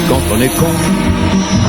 Quand on est con,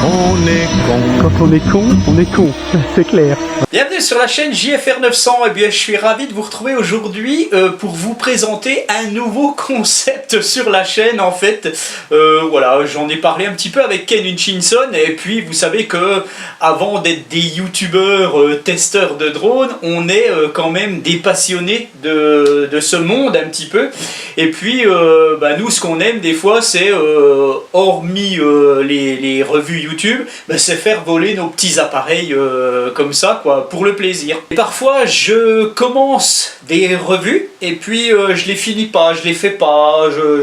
on est con. Quand on est con, c'est clair. Bienvenue sur la chaîne JFR 900, et bien je suis ravi de vous retrouver aujourd'hui pour vous présenter un nouveau concept sur la chaîne en fait. Voilà, j'en ai parlé un petit peu avec Ken Hutchinson, et puis vous savez que avant d'être des youtubeurs testeurs de drones, on est quand même des passionnés de ce monde un petit peu. Et puis nous ce qu'on aime des fois c'est, hormis les revues YouTube, c'est faire voler nos petits appareils comme ça quoi, pour le plaisir. Et parfois je commence des revues et puis je les finis pas, je les fais pas, je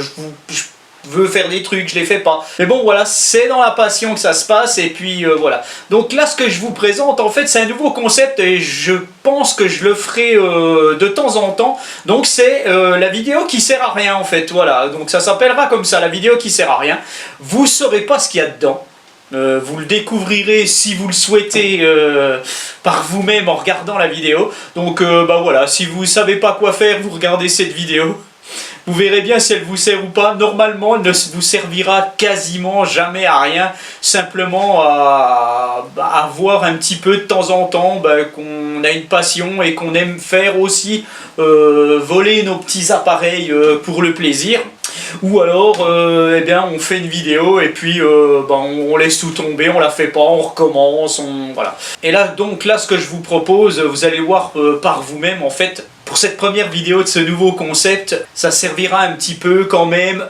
veux faire des trucs, je les fais pas. Mais bon voilà, c'est dans la passion que ça se passe et puis voilà. Donc là ce que je vous présente en fait c'est un nouveau concept et je pense que je le ferai de temps en temps. Donc c'est la vidéo qui sert à rien en fait, voilà. Donc ça s'appellera comme ça, la vidéo qui sert à rien. Vous saurez pas ce qu'il y a dedans. Vous le découvrirez si vous le souhaitez par vous-même en regardant la vidéo. Donc voilà, si vous savez pas quoi faire, vous regardez cette vidéo. Vous verrez bien si elle vous sert ou pas. Normalement, elle ne vous servira quasiment jamais à rien. Simplement à voir un petit peu de temps en temps qu'on a une passion et qu'on aime faire aussi voler nos petits appareils pour le plaisir. Ou alors, on fait une vidéo et puis on laisse tout tomber, on la fait pas, on recommence, voilà. Et là, donc là, ce que je vous propose, vous allez voir par vous-même en fait. Pour cette première vidéo de ce nouveau concept, ça servira un petit peu quand même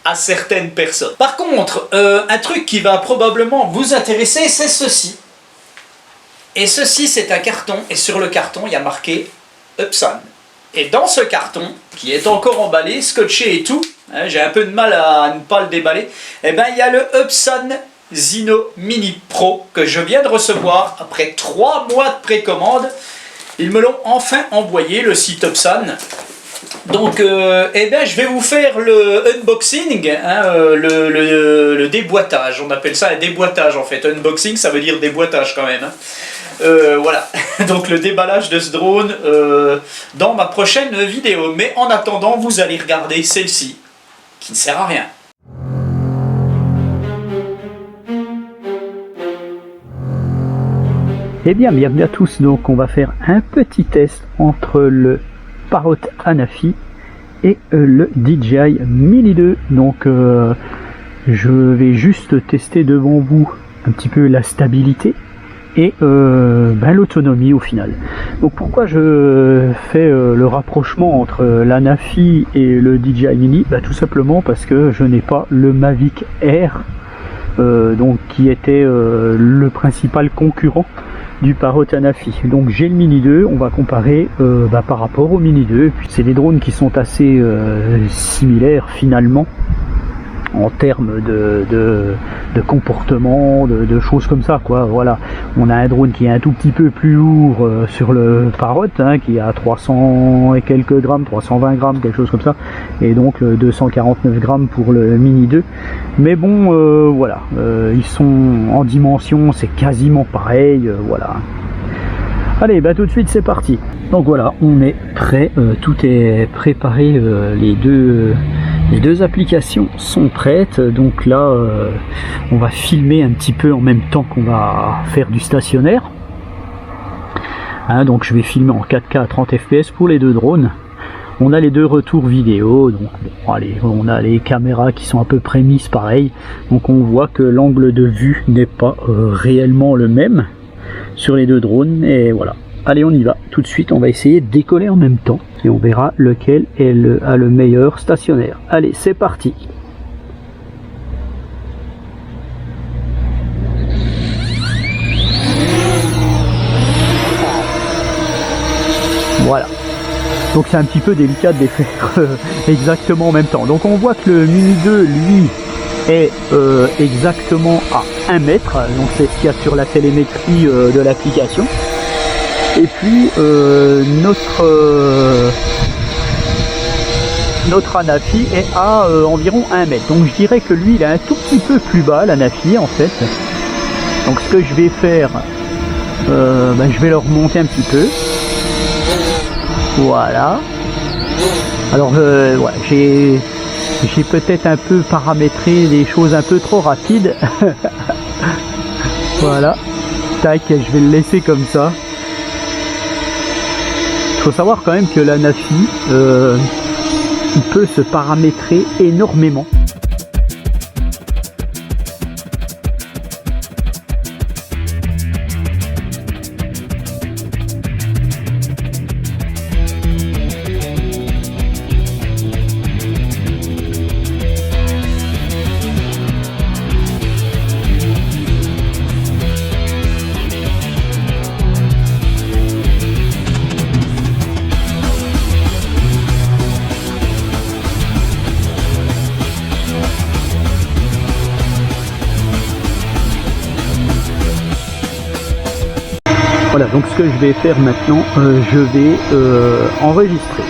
à certaines personnes. Par contre, un truc qui va probablement vous intéresser, c'est ceci. Et ceci, c'est un carton, et sur le carton, il y a marqué Upson. Et dans ce carton, qui est encore emballé, scotché et tout, hein, j'ai un peu de mal à ne pas le déballer, il y a le Upson Zino Mini Pro que je viens de recevoir après 3 mois de précommande. Ils me l'ont enfin envoyé, le site Upson. Donc, je vais vous faire le unboxing, hein, le déboîtage. On appelle ça un déboîtage en fait. Unboxing, ça veut dire déboîtage quand même. Hein. Voilà, donc le déballage de ce drone dans ma prochaine vidéo. Mais en attendant, vous allez regarder celle-ci, qui ne sert à rien. Eh bien, bienvenue à tous. Donc, on va faire un petit test entre le Parrot Anafi et le DJI Mini 2. Donc, je vais juste tester devant vous un petit peu la stabilité et l'autonomie au final. Donc, pourquoi je fais le rapprochement entre l'Anafi et le DJI Mini? Tout simplement parce que je n'ai pas le Mavic Air, donc qui était le principal concurrent du Parrot Anafi. Donc j'ai le Mini 2, on va comparer par rapport au Mini 2. C'est des drones qui sont assez similaires finalement en termes de comportement, de choses comme ça quoi. Voilà, on a un drone qui est un tout petit peu plus lourd sur le Parrot, hein, qui a 300 et quelques grammes, 320 grammes, quelque chose comme ça, et donc 249 grammes pour le Mini 2. Mais bon, voilà, ils sont en dimension, c'est quasiment pareil, voilà. Allez, tout de suite c'est parti. Donc voilà, on est prêt, tout est préparé, les deux applications sont prêtes. Donc là, on va filmer un petit peu en même temps qu'on va faire du stationnaire. Hein, donc je vais filmer en 4K à 30 fps pour les deux drones. On a les deux retours vidéo, donc bon, allez, on a les caméras qui sont à peu près mises pareil. Donc on voit que l'angle de vue n'est pas réellement le même sur les deux drones, et voilà. Allez, on y va. Tout de suite, on va essayer de décoller en même temps et on verra lequel a le meilleur stationnaire. Allez, c'est parti. Voilà. Donc c'est un petit peu délicat de les faire exactement en même temps. Donc on voit que le Mini 2, lui, est exactement à 1 mètre. Donc c'est ce qu'il y a sur la télémétrie de l'application. Et puis notre Anafi est à environ 1 mètre. Donc je dirais que lui il est un tout petit peu plus bas, l'Anafi en fait. Donc ce que je vais faire, je vais le remonter un petit peu. Voilà. Alors voilà, j'ai J'ai peut-être un peu paramétré des choses un peu trop rapides. Voilà. Tac, je vais le laisser comme ça. Il faut savoir quand même que la Nafi, il peut se paramétrer énormément. Voilà, donc ce que je vais faire maintenant, je vais enregistrer.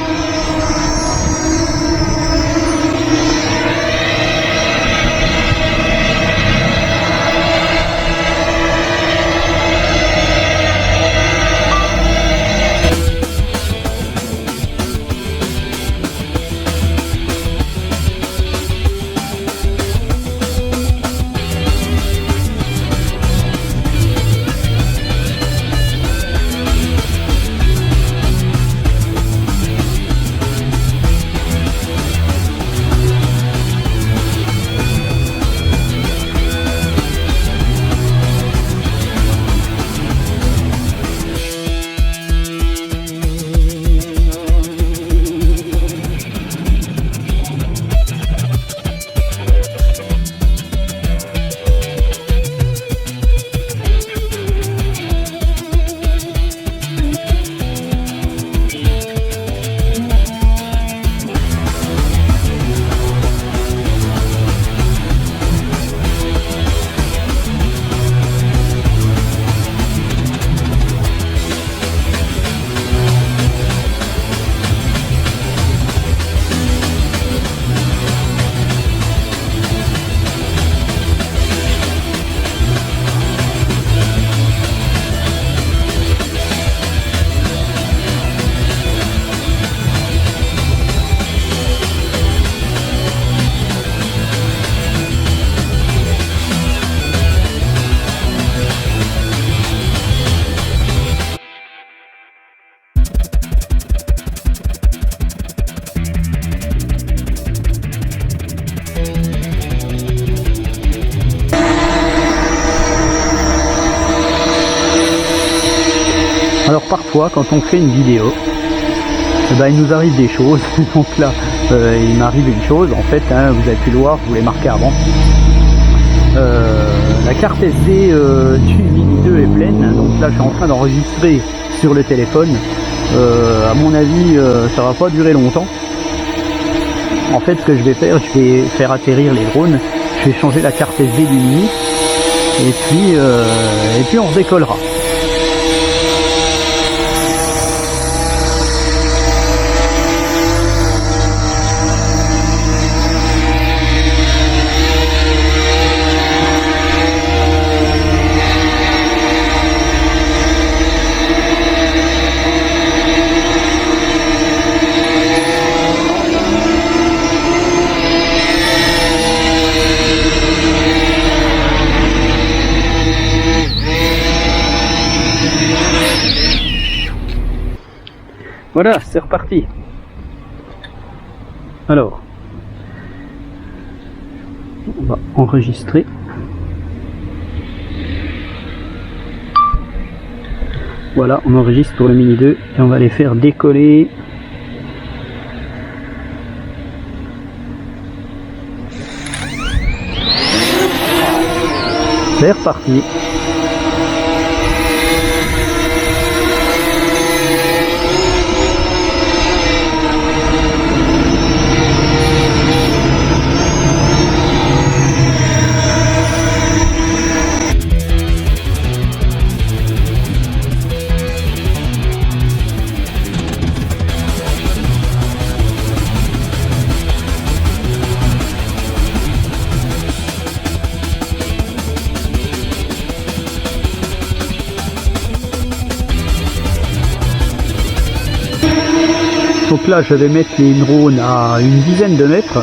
Alors parfois quand on fait une vidéo, il nous arrive des choses. Donc là il m'arrive une chose en fait, vous avez pu le voir, je vous l'ai marqué avant. La carte SD du Mini 2 est pleine, donc là je suis en train d'enregistrer sur le téléphone. À mon avis ça va pas durer longtemps. En fait ce que je vais faire atterrir les drones, je vais changer la carte SD du Mini et puis on redécollera. Voilà, c'est reparti. Alors, on va enregistrer. Voilà, on enregistre pour le Mini 2 et on va les faire décoller. C'est reparti. Donc là je vais mettre les drones à une dizaine de mètres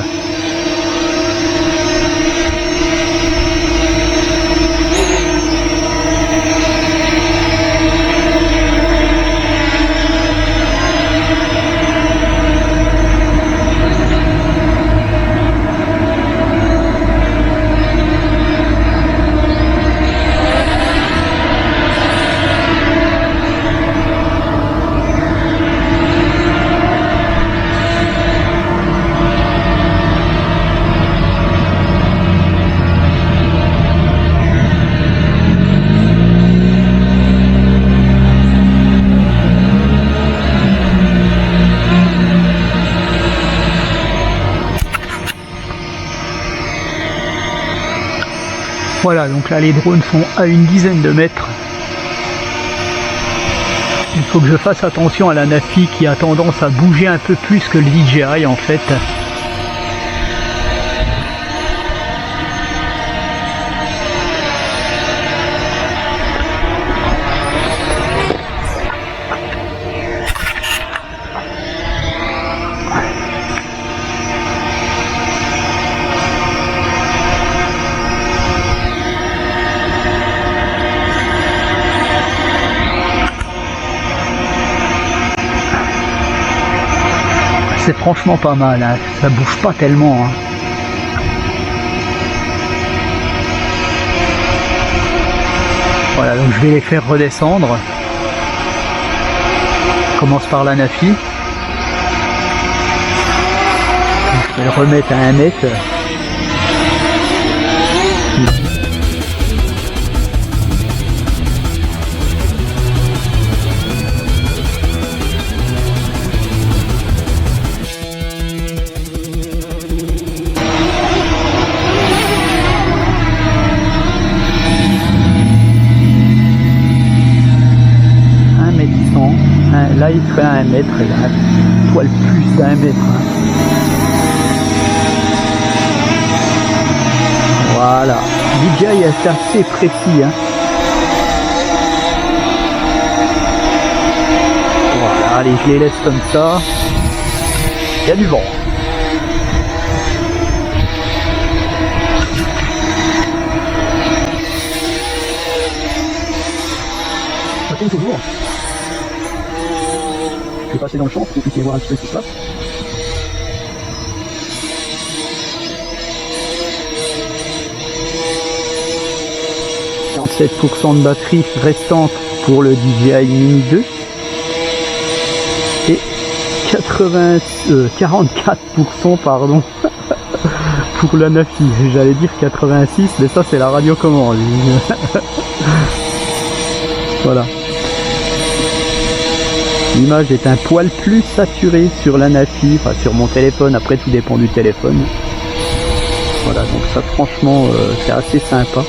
Voilà, donc là les drones sont à une dizaine de mètres. Il faut que je fasse attention à la Nafi qui a tendance à bouger un peu plus que le DJI en fait. C'est franchement pas mal, hein. Ça bouge pas tellement. Hein. Voilà, donc je vais les faire redescendre. Je commence par la Nafi. Je vais le remettre à 1 mètre. Là il ferait à 1 mètre et là un poil plus d'1 mètre. Hein. Voilà. DJI est assez précis. Hein. Voilà, allez je les laisse comme ça. Il y a du vent. Attends toujours. Je vais passer dans le champ pour que vous puissiez voir un petit peu ce qui se passe. % de batterie restante pour le DJI Mini 2 et 44% pardon pour la Nafi. J'allais dire 86 mais ça c'est la radiocommande. Voilà. L'image est un poil plus saturée sur la Nafi, enfin sur mon téléphone, après tout dépend du téléphone. Voilà, donc ça franchement c'est assez sympa.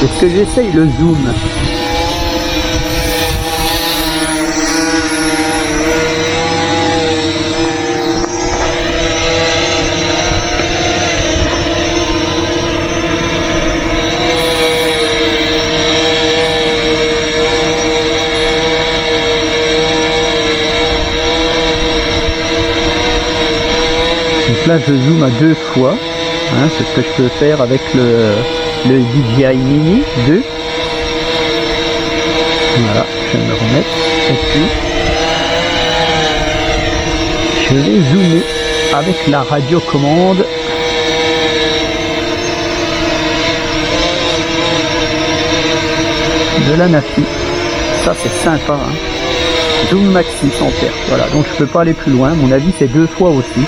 Est-ce que j'essaye le zoom? Donc là je zoome à 2 fois, hein, c'est ce que je peux faire avec le DJI Mini 2. Voilà, je vais me remettre et puis je vais zoomer avec la radiocommande. De la Nafi. Ça c'est sympa, hein. Zoom maxi sans perte. Voilà, donc je peux pas aller plus loin, à mon avis c'est 2 fois aussi.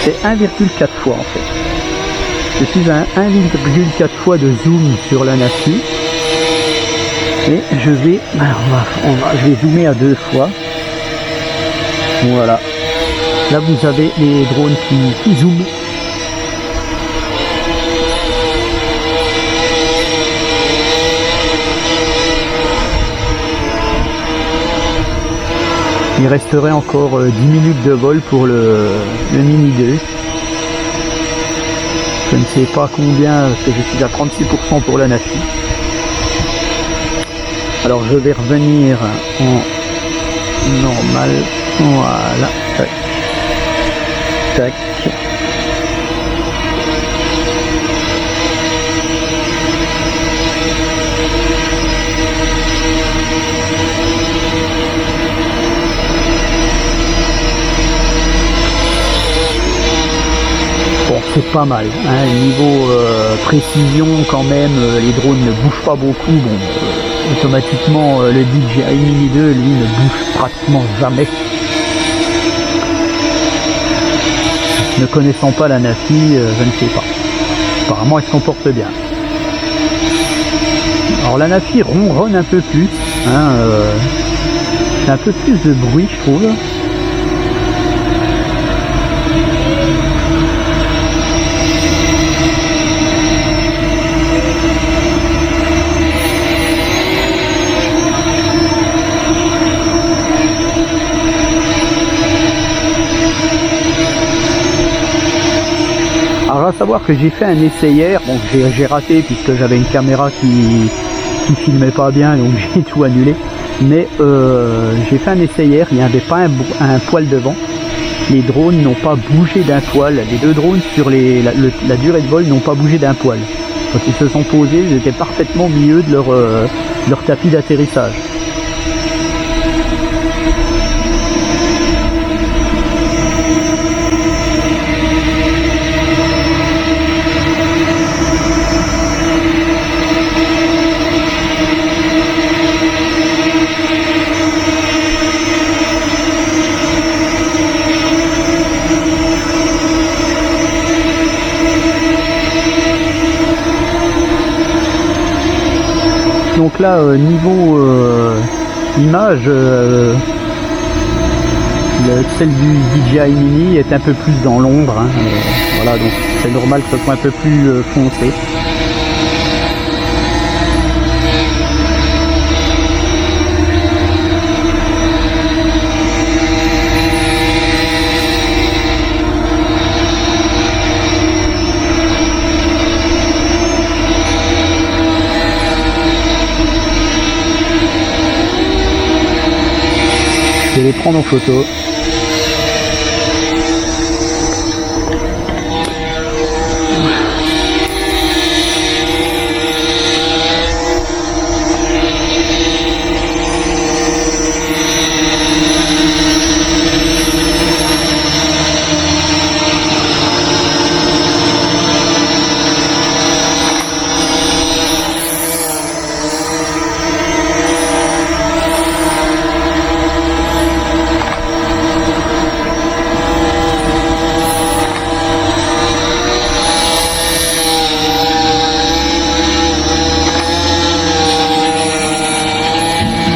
C'est 1,4 fois en fait. Je suis à 1,4 fois de zoom sur la Nafi. Et je vais, je vais zoomer à 2 fois. Voilà. Là vous avez les drones qui zooment. Il resterait encore 10 minutes de vol pour le Mini 2. Je ne sais pas combien, parce que je suis à 36% pour la Nafi. Alors je vais revenir en normal. Voilà. Tac. Tac. Bon, c'est pas mal, hein. Niveau précision quand même, les drones ne bougent pas beaucoup. Bon, automatiquement le DJI Mini 2 lui ne bouge pratiquement jamais. Ne connaissant pas la Nafi, je ne sais pas. Apparemment elle se comporte bien. Alors la Nafi ronronne un peu plus, hein, c'est un peu plus de bruit je trouve. Alors à savoir que j'ai fait un essai hier, bon j'ai raté puisque j'avais une caméra qui filmait pas bien, donc j'ai tout annulé. Mais j'ai fait un essai hier, il n'y avait pas un poil devant. Les drones n'ont pas bougé d'un poil. Les deux drones sur la durée de vol n'ont pas bougé d'un poil. Quand ils se sont posés, ils étaient parfaitement au milieu de leur tapis d'atterrissage. Donc là, niveau image, celle du DJI Mini est un peu plus dans l'ombre. Hein, voilà, donc c'est normal que ce soit un peu plus foncé. Je vais les prendre en photo.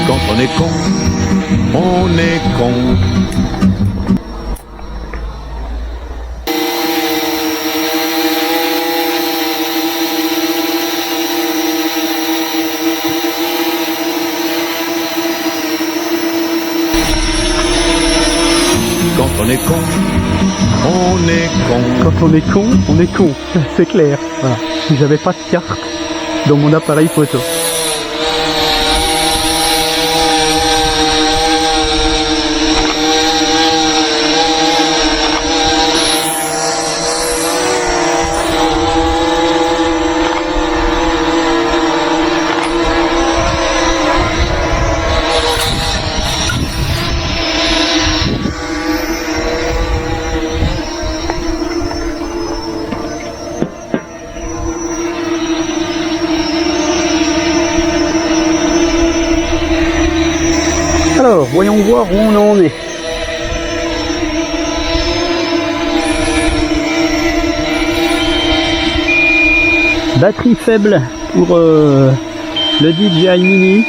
Quand on est con, on est con. Quand on est con, on est con. Quand on est con, c'est clair. Voilà. J'avais pas de carte dans mon appareil photo. Alors, voyons voir où on en est. Batterie faible pour le DJI Mini.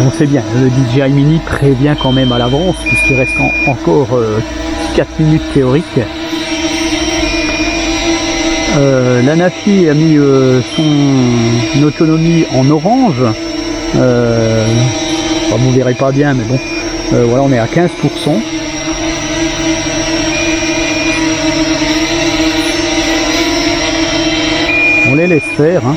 On sait bien, le DJI Mini prévient quand même à l'avance, puisqu'il reste encore 4 minutes théoriques. La Nafi a mis son autonomie en orange. Vous ne verrez pas bien, mais bon, voilà, on est à 15%. On les laisse faire, hein.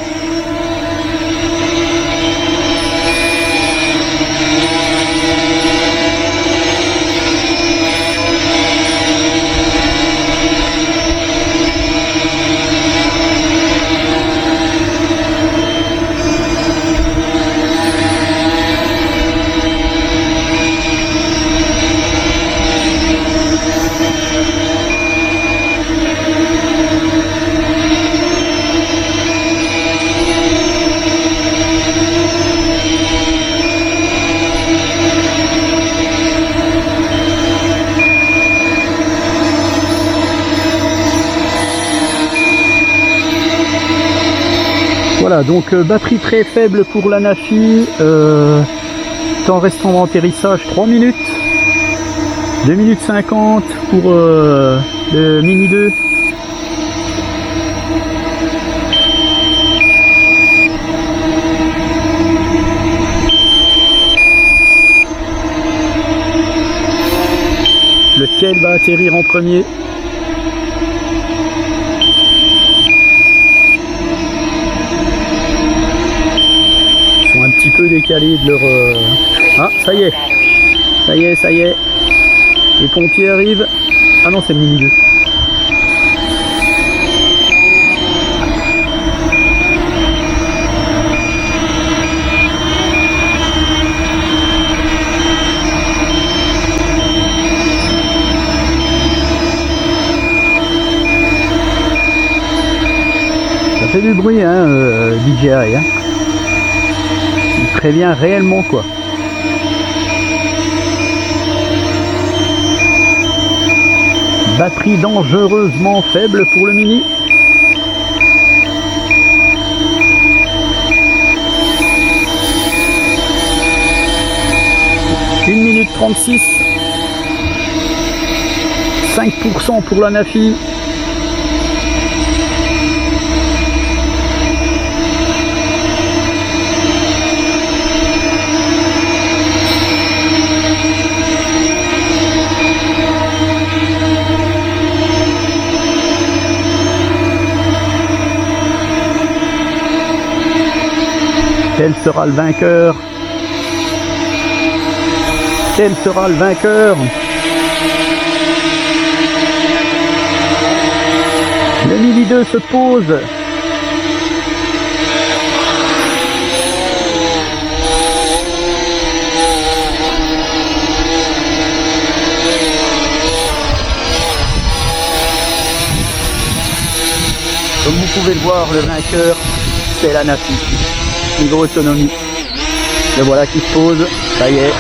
Voilà, donc batterie très faible pour la Nafi, temps restant d'atterrissage 3 minutes, 2 minutes 50 pour le Mini 2. Lequel va atterrir en premier? Ils sont un petit peu décalés de leur... Ah, ça y est. Ça y est, ça y est. Les pompiers arrivent. Ah non, c'est le Mini 2. Ça fait du bruit, hein, DJI, hein. Il prévient réellement, quoi. Batterie dangereusement faible pour le Mini. Une minute 36. 5% pour la Nafi. Quel sera le vainqueur? Quel sera le vainqueur? Le Mini 2 se pose. Comme vous pouvez le voir, le vainqueur, c'est la Nafi. Niveau autonomie. Le voilà qui se pose. Ça y est.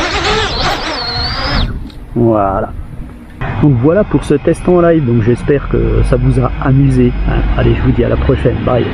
Voilà. Donc voilà pour ce test en live. Donc j'espère que ça vous a amusé. Allez, je vous dis à la prochaine. Bye.